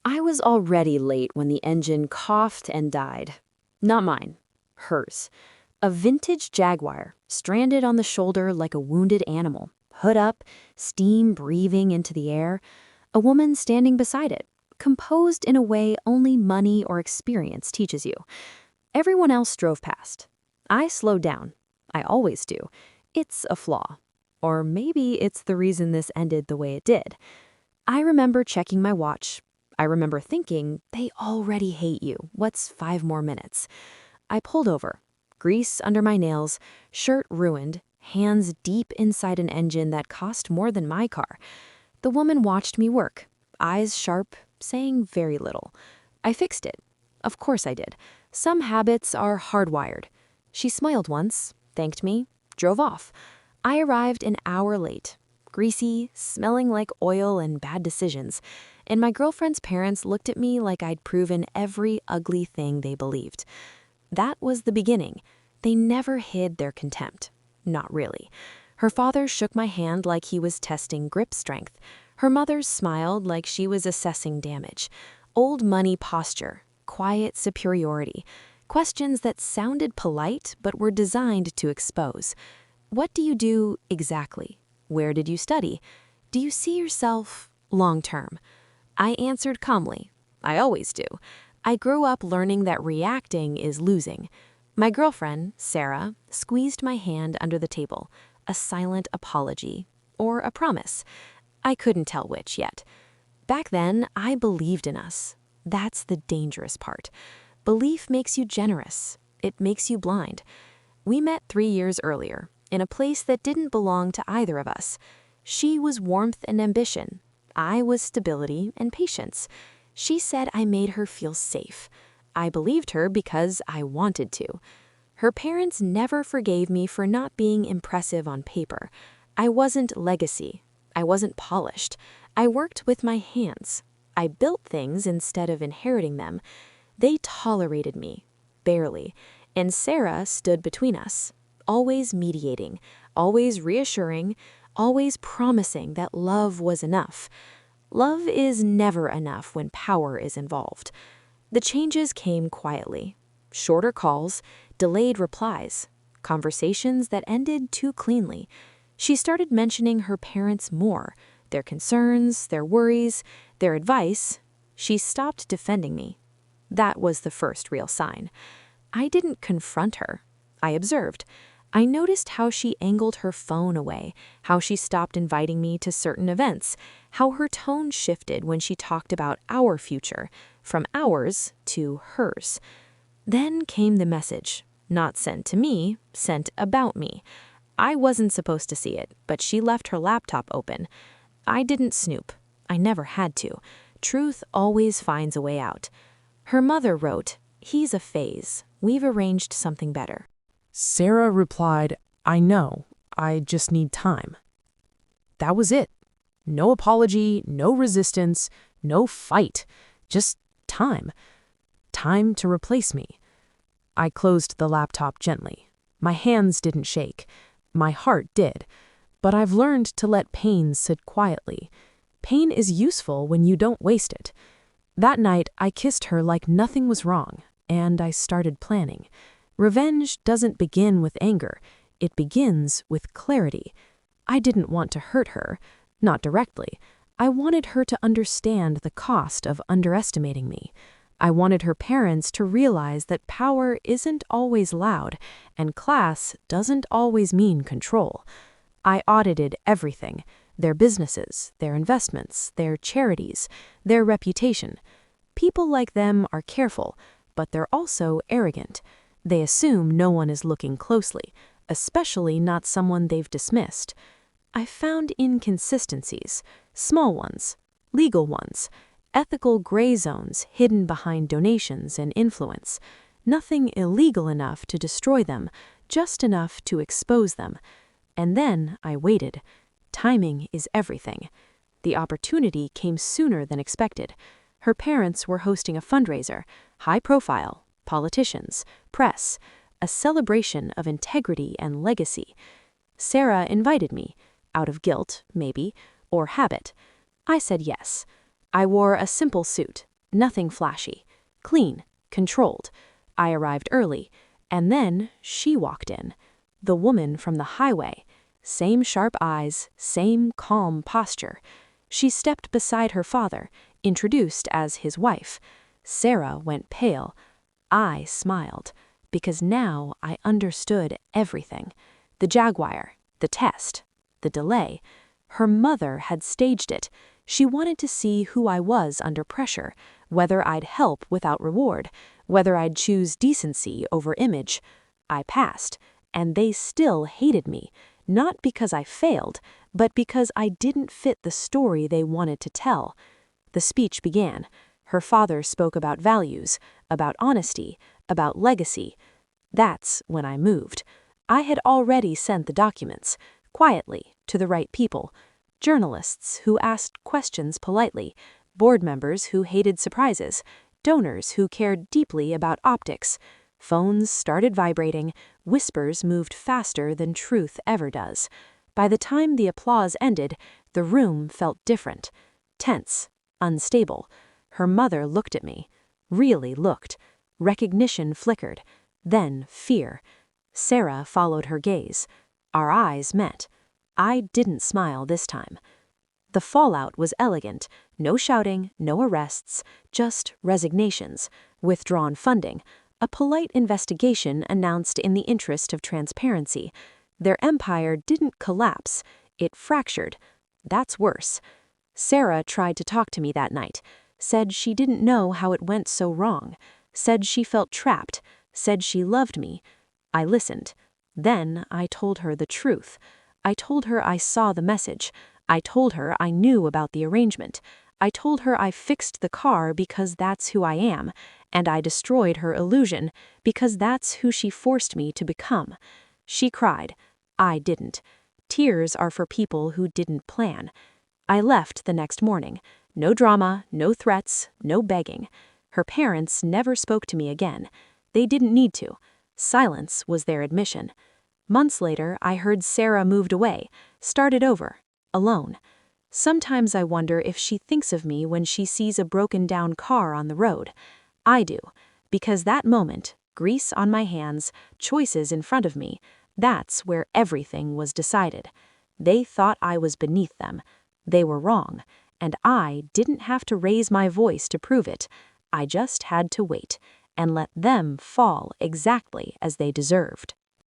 I was already late when the engine coughed and died. Not mine, hers. A vintage Jaguar, stranded on the shoulder like a wounded animal, hood up, steam breathing into the air, a woman standing beside it, composed in a way only money or experience teaches you. Everyone else drove past. I slowed down. I always do. It's a flaw. Or maybe it's the reason this ended the way it did. I remember checking my watch. I remember thinking, they already hate you. What's 5 more minutes? I pulled over. Grease under my nails, shirt ruined, hands deep inside an engine that cost more than my car. The woman watched me work, eyes sharp, saying very little. I fixed it. Of course I did. Some habits are hardwired. She smiled once, thanked me, drove off. I arrived an hour late, greasy, smelling like oil and bad decisions, and my girlfriend's parents looked at me like I'd proven every ugly thing they believed. That was the beginning. They never hid their contempt. Not really. Her father shook my hand like he was testing grip strength. Her mother smiled like she was assessing damage. Old money posture, quiet superiority, questions that sounded polite but were designed to expose. What do you do exactly? Where did you study? Do you see yourself long term? I answered calmly. I always do. I grew up learning that reacting is losing. My girlfriend, Sarah, squeezed my hand under the table, a silent apology, or a promise. I couldn't tell which yet. Back then, I believed in us. That's the dangerous part. Belief makes you generous. It makes you blind. We met 3 years earlier, in a place that didn't belong to either of us. She was warmth and ambition. I was stability and patience. She said I made her feel safe. I believed her because I wanted to. Her parents never forgave me for not being impressive on paper. I wasn't legacy. I wasn't polished. I worked with my hands. I built things instead of inheriting them. They tolerated me, barely, and Sarah stood between us, always mediating, always reassuring, always promising that love was enough. Love is never enough when power is involved. The changes came quietly. Shorter calls, delayed replies, conversations that ended too cleanly. She started mentioning her parents more, their concerns, their worries, their advice. She stopped defending me. That was the first real sign. I didn't confront her. I observed. I noticed how she angled her phone away, how she stopped inviting me to certain events, how her tone shifted when she talked about our future, from ours to hers. Then came the message, not sent to me, sent about me. I wasn't supposed to see it, but she left her laptop open. I didn't snoop. I never had to. Truth always finds a way out. Her mother wrote, "He's a phase. We've arranged something better." Sarah replied, "I know. I just need time." That was it. No apology, no resistance, no fight. Just time. Time to replace me. I closed the laptop gently. My hands didn't shake. My heart did. But I've learned to let pain sit quietly. Pain is useful when you don't waste it. That night, I kissed her like nothing was wrong, and I started planning. Revenge doesn't begin with anger. It begins with clarity. I didn't want to hurt her, not directly. I wanted her to understand the cost of underestimating me. I wanted her parents to realize that power isn't always loud, and class doesn't always mean control. I audited everything: their businesses, their investments, their charities, their reputation. People like them are careful, but they're also arrogant. They assume no one is looking closely, especially not someone they've dismissed. I found inconsistencies, small ones, legal ones, ethical gray zones hidden behind donations and influence. Nothing illegal enough to destroy them, just enough to expose them. And then I waited. Timing is everything. The opportunity came sooner than expected. Her parents were hosting a fundraiser, high profile, politicians, press, a celebration of integrity and legacy. Sarah invited me, out of guilt, maybe, or habit. I said yes. I wore a simple suit, Nothing flashy. Clean. Controlled. I arrived early, and then she walked in. The woman from the highway. Same sharp eyes, same calm posture. She stepped beside her father, introduced as his wife. Sarah went pale. I smiled, because now I understood everything. The jaguar, the test, the delay. Her mother had staged it. She wanted to see who I was under pressure, whether I'd help without reward, whether I'd choose decency over image. I passed, and they still hated me, not because I failed, but because I didn't fit the story they wanted to tell. The speech began. Her father spoke about values, about honesty, about legacy. That's when I moved. I had already sent the documents, quietly, to the right people. Journalists who asked questions politely, board members who hated surprises, donors who cared deeply about optics. Phones started vibrating, whispers moved faster than truth ever does. By the time the applause ended, the room felt different. Tense, unstable. Her mother looked at me. Really looked. Recognition flickered. Then fear. Sarah followed her gaze. Our eyes met. I didn't smile this time. The fallout was elegant. No shouting, no arrests, just resignations, withdrawn funding, a polite investigation announced in the interest of transparency. Their empire didn't collapse. It fractured. That's worse. Sarah tried to talk to me that night. Said she didn't know how it went so wrong. Said she felt trapped. Said she loved me. I listened. Then I told her the truth. I told her I saw the message. I told her I knew about the arrangement. I told her I fixed the car because that's who I am, and I destroyed her illusion because that's who she forced me to become. She cried. I didn't. Tears are for people who didn't plan. I left the next morning. No drama, no threats, no begging. Her parents never spoke to me again. They didn't need to. Silence was their admission. Months later, I heard Sarah moved away, started over, alone. Sometimes I wonder if she thinks of me when she sees a broken-down car on the road. I do, because that moment, grease on my hands, choices in front of me, that's where everything was decided. They thought I was beneath them. They were wrong, and I didn't have to raise my voice to prove it. I just had to wait and let them fall exactly as they deserved.